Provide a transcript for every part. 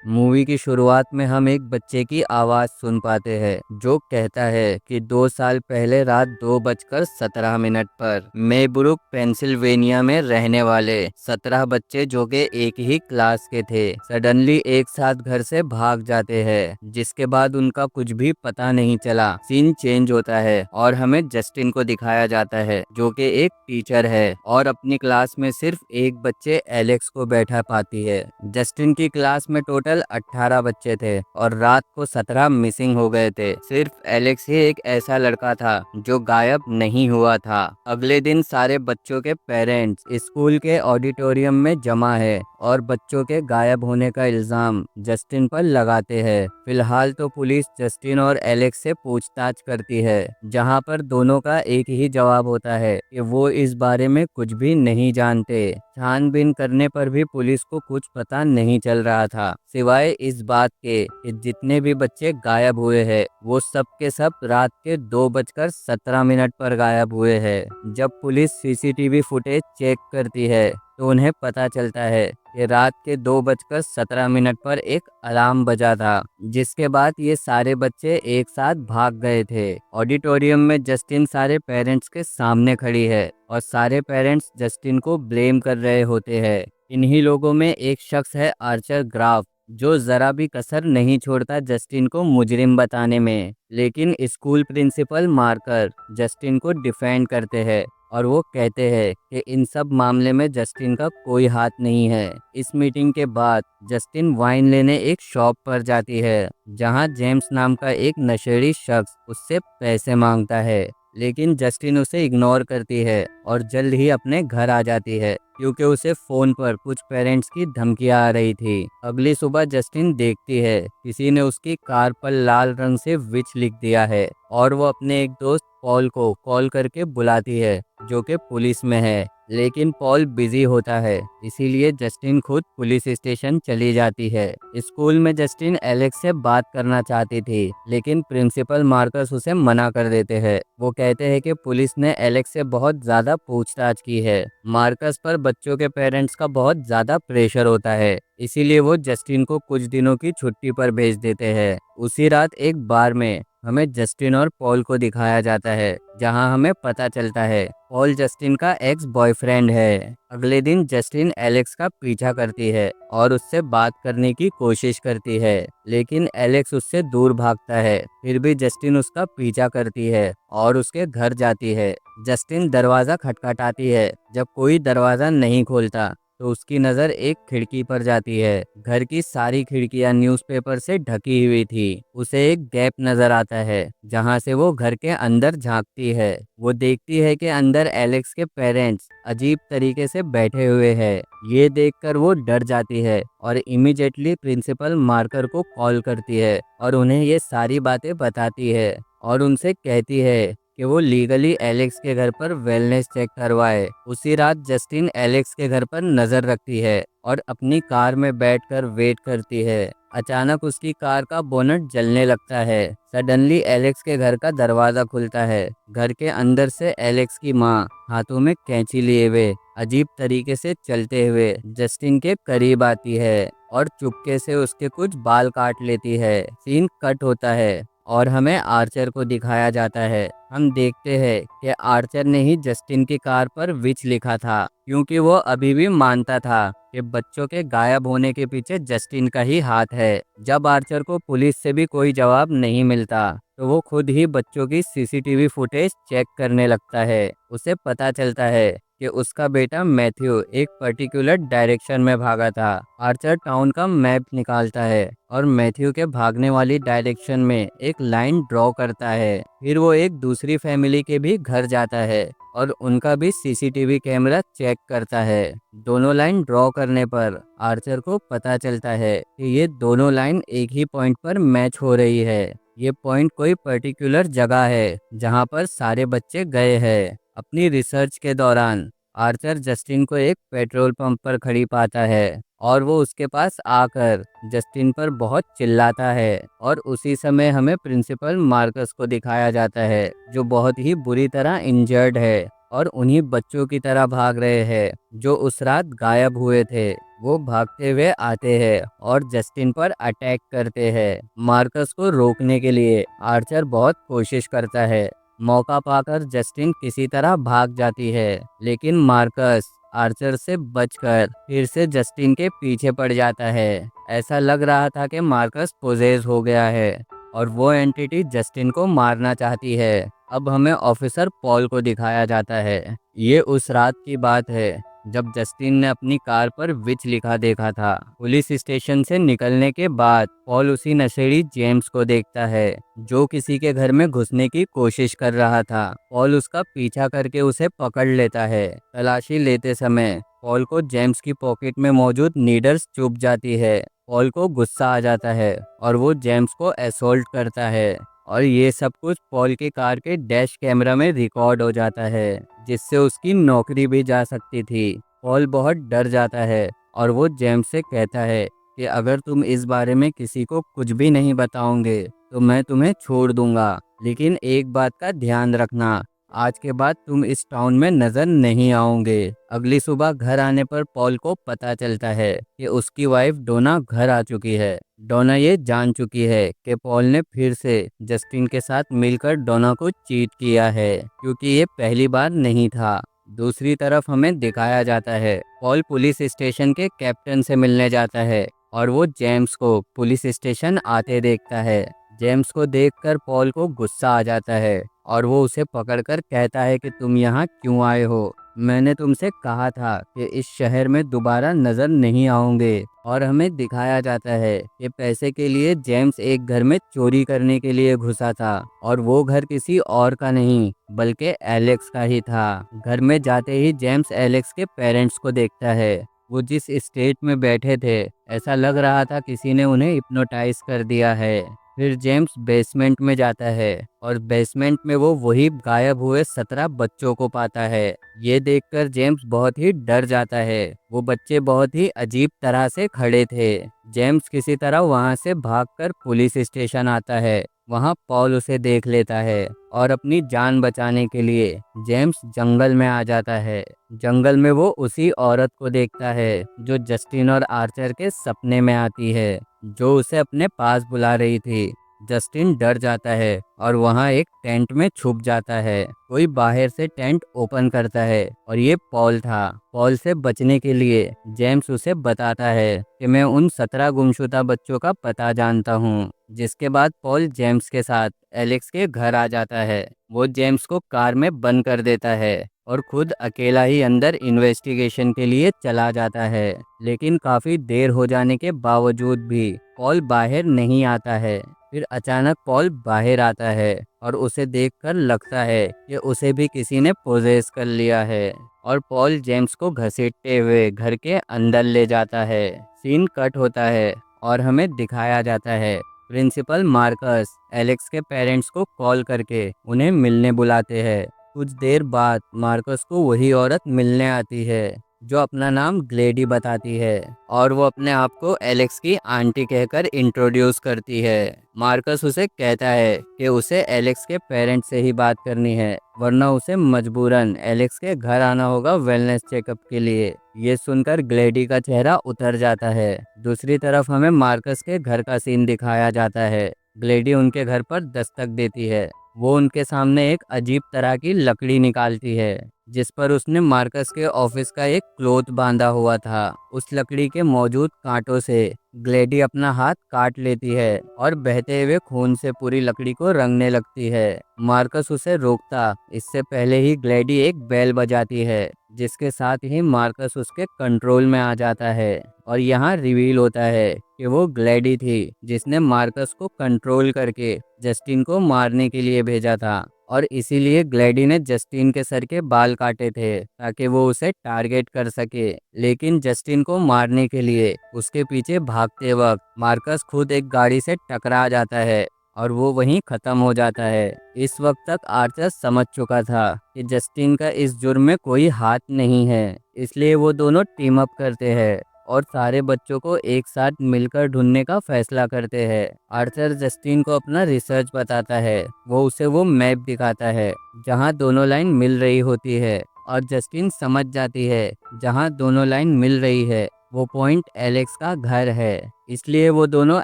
Movie की शुरुआत में हम एक बच्चे की आवाज़ सुन पाते हैं जो कहता है कि 2 साल पहले रात 2:17 पर मेब्रुक पेंसिल्वेनिया में रहने वाले 17 बच्चे जो कि एक ही क्लास के थे सडनली एक साथ घर से भाग जाते हैं, जिसके बाद उनका कुछ भी पता नहीं चला। सीन चेंज होता है और हमें जस्टिन को दिखाया जाता है जो कि एक टीचर है और अपनी क्लास में सिर्फ एक बच्चे एलेक्स को बैठा पाती है। जस्टिन की क्लास में टोटल 18 बच्चे थे और रात को 17 मिसिंग हो गए थे। सिर्फ एलेक्स ही एक ऐसा लड़का था जो गायब नहीं हुआ था। अगले दिन सारे बच्चों के पेरेंट्स स्कूल के ऑडिटोरियम में जमा है और बच्चों के गायब होने का इल्जाम जस्टिन पर लगाते हैं। फिलहाल तो पुलिस जस्टिन और एलेक्स से पूछताछ करती है, जहां पर दोनों का एक ही जवाब होता है कि वो इस बारे में कुछ भी नहीं जानते। छानबीन करने पर भी पुलिस को कुछ पता नहीं चल रहा था, सिवाय इस बात के कि जितने भी बच्चे गायब हुए हैं वो सब के सब रात के 2:17 पर गायब हुए हैं। जब पुलिस सीसीटीवी फुटेज चेक करती है तो उन्हें पता चलता है कि रात के 2:17 पर एक अलार्म बजा था, जिसके बाद ये सारे बच्चे एक साथ भाग गए थे। ऑडिटोरियम में जस्टिन सारे पेरेंट्स के सामने खड़ी है और सारे पेरेंट्स जस्टिन को ब्लेम कर रहे होते हैं। इन्हीं लोगों में एक शख्स है आर्चर ग्राफ, जो जरा भी कसर नहीं छोड़ता जस्टिन को मुजरिम बताने में। लेकिन स्कूल प्रिंसिपल मार्कर जस्टिन को डिफेंड करते हैं और वो कहते हैं कि इन सब मामले में जस्टिन का कोई हाथ नहीं है। इस मीटिंग के बाद जस्टिन वाइन लेने एक शॉप पर जाती है, जहां जेम्स नाम का एक नशेड़ी शख्स उससे पैसे मांगता है, लेकिन जस्टिन उसे इग्नोर करती है और जल्द ही अपने घर आ जाती है क्योंकि उसे फ़ोन पर कुछ पेरेंट्स की धमकियां आ रही थी। अगली सुबह जस्टिन देखती है किसी ने उसकी कार पर लाल रंग से विच लिख दिया है और वो अपने एक दोस्त पॉल को कॉल करके बुलाती है जो कि पुलिस में है। लेकिन पॉल बिजी होता है, इसीलिए जस्टिन खुद पुलिस स्टेशन चली जाती है। स्कूल में जस्टिन एलेक्स से बात करना चाहती थी, लेकिन प्रिंसिपल मार्कस उसे मना कर देते हैं। वो कहते हैं कि पुलिस ने एलेक्स से बहुत ज़्यादा पूछताछ की है। मार्कस पर बच्चों के पेरेंट्स का बहुत ज़्यादा प्रेशर होता है, इसीलिए वो जस्टिन को कुछ दिनों की छुट्टी पर भेज देते हैं। उसी रात एक बार में हमें जस्टिन और पॉल को दिखाया जाता है, जहां हमें पता चलता है पॉल जस्टिन का एक्स बॉयफ्रेंड है। अगले दिन जस्टिन एलेक्स का पीछा करती है और उससे बात करने की कोशिश करती है, लेकिन एलेक्स उससे दूर भागता है। फिर भी जस्टिन उसका पीछा करती है और उसके घर जाती है। जस्टिन दरवाज़ा खटखटाती है। जब कोई दरवाज़ा नहीं खोलता तो उसकी नज़र एक खिड़की पर जाती है। घर की सारी खिड़कियां न्यूज़पेपर से ढकी हुई थी। उसे एक गैप नज़र आता है जहां से वो घर के अंदर झांकती है। वो देखती है कि अंदर एलेक्स के पेरेंट्स अजीब तरीके से बैठे हुए हैं। ये देखकर वो डर जाती है और इमीडिएटली प्रिंसिपल मार्कर को कॉल करती है और उन्हें ये सारी बातें बताती है और उनसे कहती है कि वो लीगली एलेक्स के घर पर वेलनेस चेक करवाए। उसी रात जस्टिन एलेक्स के घर पर नज़र रखती है और अपनी कार में बैठकर वेट करती है। अचानक उसकी कार का बोनट जलने लगता है। सडनली एलेक्स के घर का दरवाज़ा खुलता है। घर के अंदर से एलेक्स की माँ हाथों में कैंची लिए हुए अजीब तरीके से चलते हुए जस्टिन के करीब आती है और चुपके से उसके कुछ बाल काट लेती है। सीन कट होता है और हमें आर्चर को दिखाया जाता है। हम देखते हैं कि आर्चर ने ही जस्टिन की कार पर विच लिखा था, क्योंकि वो अभी भी मानता था कि बच्चों के गायब होने के पीछे जस्टिन का ही हाथ है। जब आर्चर को पुलिस से भी कोई जवाब नहीं मिलता तो वो खुद ही बच्चों की सीसीटीवी फुटेज चेक करने लगता है। उसे पता चलता है कि उसका बेटा मैथ्यू एक पर्टिकुलर डायरेक्शन में भागा था। आर्चर टाउन का मैप निकालता है और मैथ्यू के भागने वाली डायरेक्शन में एक लाइन ड्रॉ करता है। फिर वो एक दूसरी फैमिली के भी घर जाता है और उनका भी सीसीटीवी कैमरा चेक करता है। दोनों लाइन ड्रॉ करने पर आर्चर को पता चलता है कि ये दोनों लाइन एक ही पॉइंट पर मैच हो रही है। ये पॉइंट कोई पर्टिकुलर जगह है जहां पर सारे बच्चे गए हैं। अपनी रिसर्च के दौरान आर्चर जस्टिन को एक पेट्रोल पंप पर खड़ी पाता है और वो उसके पास आकर जस्टिन पर बहुत चिल्लाता है और उसी समय हमें प्रिंसिपल मार्कस को दिखाया जाता है जो बहुत ही बुरी तरह इंजर्ड है और उन्हीं बच्चों की तरह भाग रहे हैं जो उस रात गायब हुए थे। वो भागते हुए आते हैं और जस्टिन पर अटैक करते हैं। मार्कस को रोकने के लिए आर्चर बहुत कोशिश करता है। मौका पाकर जस्टिन किसी तरह भाग जाती है, लेकिन मार्कस आर्चर से बचकर फिर से जस्टिन के पीछे पड़ जाता है। ऐसा लग रहा था कि मार्कस पोजेस हो गया है और वो एंटिटी जस्टिन को मारना चाहती है। अब हमें ऑफिसर पॉल को दिखाया जाता है। ये उस रात की बात है जब जस्टिन ने अपनी कार पर विच लिखा देखा था। पुलिस स्टेशन से निकलने के बाद पॉल उसी नशेड़ी जेम्स को देखता है जो किसी के घर में घुसने की कोशिश कर रहा था। पॉल उसका पीछा करके उसे पकड़ लेता है। तलाशी लेते समय पॉल को जेम्स की पॉकेट में मौजूद नीडल्स चुभ जाती है। पॉल को गुस्सा आ जाता है और वो जेम्स को असॉल्ट करता है, और ये सब कुछ पॉल की कार के डैश कैमरा में रिकॉर्ड हो जाता है, जिससे उसकी नौकरी भी जा सकती थी। पॉल बहुत डर जाता है और वो जेम्स से कहता है कि अगर तुम इस बारे में किसी को कुछ भी नहीं बताओगे तो मैं तुम्हें छोड़ दूंगा, लेकिन एक बात का ध्यान रखना, आज के बाद तुम इस टाउन में नजर नहीं आओगे। अगली सुबह घर आने पर पॉल को पता चलता है कि उसकी वाइफ डोना घर आ चुकी है। डोना ये जान चुकी है कि पॉल ने फिर से जस्टिन के साथ मिलकर डोना को चीट किया है, क्योंकि ये पहली बार नहीं था। दूसरी तरफ हमें दिखाया जाता है पॉल पुलिस स्टेशन के कैप्टन से मिलने जाता है और वो जेम्स को पुलिस स्टेशन आते देखता है। जेम्स को देखकर पॉल को गुस्सा आ जाता है और वो उसे पकड़कर कहता है कि तुम यहाँ क्यों आए हो? मैंने तुमसे कहा था कि इस शहर में दोबारा नजर नहीं आओगे। और हमें दिखाया जाता है कि पैसे के लिए जेम्स एक घर में चोरी करने के लिए घुसा था, और वो घर किसी और का नहीं बल्कि एलेक्स का ही था। घर में जाते ही जेम्स एलेक्स के पेरेंट्स को देखता है। वो जिस स्टेट में बैठे थे, ऐसा लग रहा था किसी ने उन्हें हिप्नोटाइज कर दिया है। फिर जेम्स बेसमेंट में जाता है और बेसमेंट में वो वही गायब हुए 17 बच्चों को पाता है। ये देखकर जेम्स बहुत ही डर जाता है। वो बच्चे बहुत ही अजीब तरह से खड़े थे। जेम्स किसी तरह वहां से भागकर पुलिस स्टेशन आता है। वहां पॉल उसे देख लेता है और अपनी जान बचाने के लिए जेम्स जंगल में आ जाता है। जंगल में वो उसी औरत को देखता है जो जस्टिन और आर्चर के सपने में आती है, जो उसे अपने पास बुला रही थी। जस्टिन डर जाता है और वहां एक टेंट में छुप जाता है। कोई बाहर से टेंट ओपन करता है और ये पॉल था। पॉल से बचने के लिए जेम्स उसे बताता है कि मैं उन 17 गुमशुदा बच्चों का पता जानता हूँ। जिसके बाद पॉल जेम्स के साथ एलेक्स के घर आ जाता है। वो जेम्स को कार में बंद कर देता है और खुद अकेला ही अंदर इन्वेस्टिगेशन के लिए चला जाता है। लेकिन काफी देर हो जाने के बावजूद भी पॉल बाहर नहीं आता है। फिर अचानक पॉल बाहर आता है और उसे देखकर लगता है कि उसे भी किसी ने पोजेस कर लिया है, और पॉल जेम्स को घसीटते हुए घर के अंदर ले जाता है। सीन कट होता है और हमें दिखाया जाता है प्रिंसिपल मार्कस एलेक्स के पेरेंट्स को कॉल करके उन्हें मिलने बुलाते हैं। कुछ देर बाद मार्कस को वही औरत मिलने आती है जो अपना नाम ग्लेडी बताती है, और वो अपने आप को एलेक्स की आंटी कहकर इंट्रोड्यूस करती है। मार्कस उसे कहता है कि उसे एलेक्स के पेरेंट्स से ही बात करनी है, वरना उसे मजबूरन एलेक्स के घर आना होगा वेलनेस चेकअप के लिए। ये सुनकर ग्लेडी का चेहरा उतर जाता है। दूसरी तरफ हमें मार्कस के घर का सीन दिखाया जाता है। ग्लेडी उनके घर पर दस्तक देती है। वो उनके सामने एक अजीब तरह की लकड़ी निकालती है जिस पर उसने मार्कस के ऑफिस का एक क्लोथ बांधा हुआ था। उस लकड़ी के मौजूद कांटों से ग्लेडी अपना हाथ काट लेती है और बहते हुए खून से पूरी लकड़ी को रंगने लगती है। मार्कस उसे रोकता इससे पहले ही ग्लेडी एक बेल बजाती है, जिसके साथ ही मार्कस उसके कंट्रोल में आ जाता है। और यहाँ रिवील होता है कि वो ग्लेडी थी जिसने मार्कस को कंट्रोल करके जस्टिन को मारने के लिए भेजा था, और इसीलिए ग्लेडी ने जस्टिन के सर के बाल काटे थे ताकि वो उसे टारगेट कर सके। लेकिन जस्टिन को मारने के लिए उसके पीछे भागते वक्त मार्कस खुद एक गाड़ी से टकरा जाता है और वो वहीं खत्म हो जाता है। इस वक्त तक आर्चर समझ चुका था कि जस्टिन का इस जुर्म में कोई हाथ नहीं है, इसलिए वो दोनों टीम अप करते हैं और सारे बच्चों को एक साथ मिलकर ढूंढने का फैसला करते हैं। आर्थर जस्टिन को अपना रिसर्च बताता है। वो मैप दिखाता है जहाँ दोनों लाइन मिल रही होती है और जस्टिन समझ जाती है जहाँ दोनों लाइन मिल रही है वो पॉइंट एलेक्स का घर है। इसलिए वो दोनों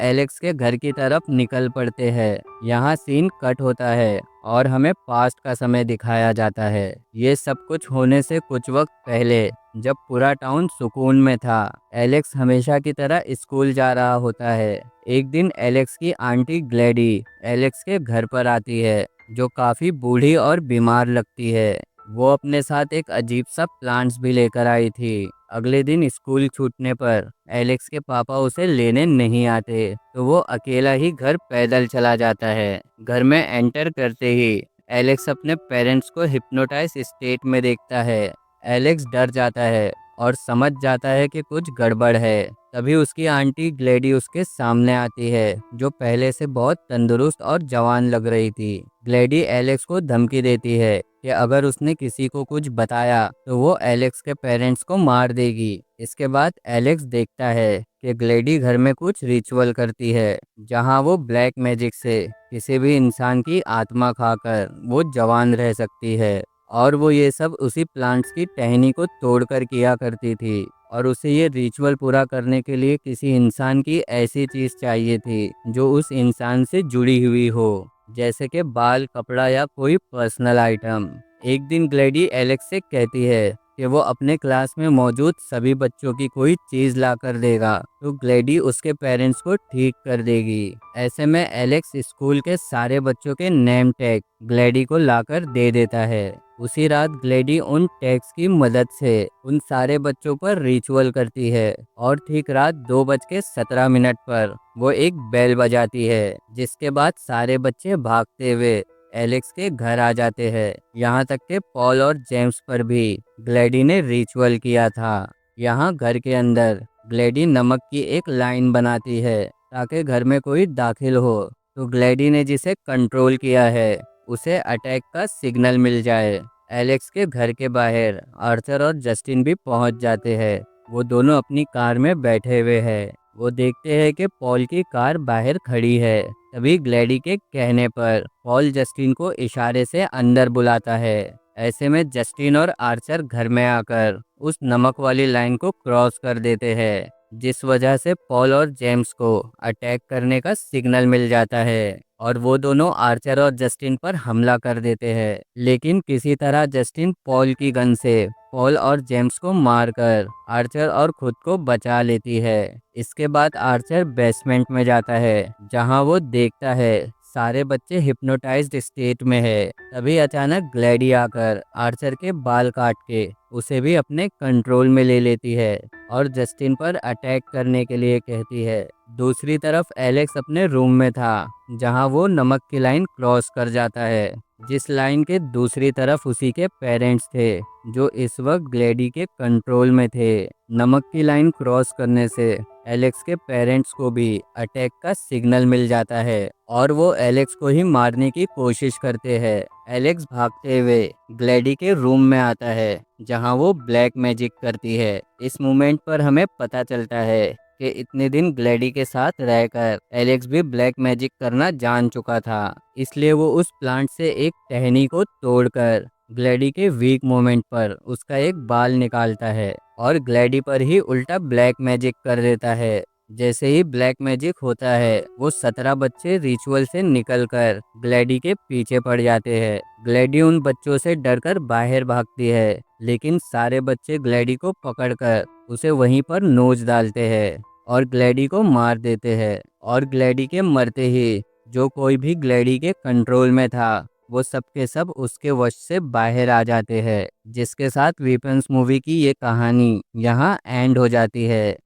एलेक्स के घर की तरफ निकल पड़ते हैं। यहाँ सीन कट होता है और हमें पास्ट का समय दिखाया जाता है। ये सब कुछ होने से कुछ वक्त पहले, जब पूरा टाउन सुकून में था। एलेक्स हमेशा की तरह स्कूल जा रहा होता है। एक दिन एलेक्स की आंटी ग्लैडी एलेक्स के घर पर आती है, जो काफ़ी बूढ़ी और बीमार लगती है। वो अपने साथ एक अजीब सा प्लांट्स भी लेकर आई थी। अगले दिन स्कूल छूटने पर एलेक्स के पापा उसे लेने नहीं आते, तो वो अकेला ही घर पैदल चला जाता है। घर में एंटर करते ही एलेक्स अपने पेरेंट्स को हिप्नोटाइज स्टेट में देखता है। एलेक्स डर जाता है और समझ जाता है कि कुछ गड़बड़ है। तभी उसकी आंटी ग्लेडी उसके सामने आती है, जो पहले से बहुत तंदुरुस्त और जवान लग रही थी। ग्लेडी एलेक्स को धमकी देती है कि अगर उसने किसी को कुछ बताया तो वो एलेक्स के पेरेंट्स को मार देगी। इसके बाद एलेक्स देखता है कि ग्लेडी घर में कुछ रिचुअल करती है, जहां वो ब्लैक मैजिक से किसी भी इंसान की आत्मा खाकर वो जवान रह सकती है। और वो ये सब उसी प्लांट्स की टहनी को तोड़कर किया करती थी। और उसे ये रिचुअल पूरा करने के लिए किसी इंसान की ऐसी चीज़ चाहिए थी जो उस इंसान से जुड़ी हुई हो, जैसे कि बाल, कपड़ा या कोई पर्सनल आइटम। एक दिन ग्लेडी एलेक्स से कहती है कि वो अपने क्लास में मौजूद सभी बच्चों की कोई चीज़ ला कर देगा, तो ग्लेडी उसके पेरेंट्स को ठीक कर देगी। ऐसे में एलेक्स स्कूल के सारे बच्चों के नेम टैग ग्लेडी को लाकर दे देता है। उसी रात ग्लेडी उन टैग्स की मदद से उन सारे बच्चों पर रिचुअल करती है और ठीक रात 2:17 पर वो एक बेल बजाती है, जिसके बाद सारे बच्चे भागते हुए एलेक्स के घर आ जाते हैं। यहाँ तक कि पॉल और जेम्स पर भी ग्लेडी ने रिचुअल किया था। यहाँ घर के अंदर ग्लेडी नमक की एक लाइन बनाती है ताकि घर में कोई दाखिल हो तो ग्लेडी ने जिसे कंट्रोल किया है उसे अटैक का सिग्नल मिल जाए। एलेक्स के घर के बाहर आर्थर और जस्टिन भी पहुंच जाते हैं। वो दोनों अपनी कार में बैठे हुए हैं। वो देखते हैं कि पॉल की कार बाहर खड़ी है। तभी ग्लेडी के कहने पर पॉल जस्टिन को इशारे से अंदर बुलाता है। ऐसे में जस्टिन और आर्चर घर में आकर उस नमक वाली लाइन को क्रॉस कर देते हैं, जिस वजह से पॉल और जेम्स को अटैक करने का सिग्नल मिल जाता है और वो दोनों आर्चर और जस्टिन पर हमला कर देते हैं। लेकिन किसी तरह जस्टिन पॉल की गन से पॉल और जेम्स को मारकर आर्चर और खुद को बचा लेती है। इसके बाद आर्चर बेसमेंट में जाता है, जहां वो देखता है सारे बच्चे हिप्नोटाइज्ड स्टेट में है। तभी अचानक ग्लैडी आकर आर्चर के बाल काट के उसे भी अपने कंट्रोल में ले लेती है और जस्टिन पर अटैक करने के लिए कहती है। दूसरी तरफ एलेक्स अपने रूम में था, जहां वो नमक की लाइन क्रॉस कर जाता है, जिस लाइन के दूसरी तरफ उसी के पेरेंट्स थे, जो इस वक्त ग्लेडी के कंट्रोल में थे। नमक की लाइन क्रॉस करने से एलेक्स के पेरेंट्स को भी अटैक का सिग्नल मिल जाता है और वो एलेक्स को ही मारने की कोशिश करते हैं। एलेक्स भागते हुए ग्लेडी के रूम में आता है, जहां वो ब्लैक मैजिक करती है। इस मोमेंट पर हमें पता चलता है कि इतने दिन ग्लेडी के साथ रहकर एलेक्स भी ब्लैक मैजिक करना जान चुका था। इसलिए वो उस प्लांट से एक टहनी को तोड़कर ग्लेडी के वीक मोमेंट पर उसका एक बाल निकालता है और ग्लेडी पर ही उल्टा ब्लैक मैजिक कर देता है। जैसे ही ब्लैक मैजिक होता है, वो 17 बच्चे रिचुअल से निकलकर ग्लेडी के पीछे पड़ जाते हैं। ग्लेडी उन बच्चों से डरकर बाहर भागती है, लेकिन सारे बच्चे ग्लेडी को पकड़कर उसे वहीं पर नोच डालते हैं और ग्लेडी को मार देते हैं। और ग्लेडी के मरते ही जो कोई भी ग्लेडी के कंट्रोल में था, वो सब के सब उसके वश से बाहर आ जाते हैं। जिसके साथ वीपन्स मूवी की ये कहानी यहाँ एंड हो जाती है।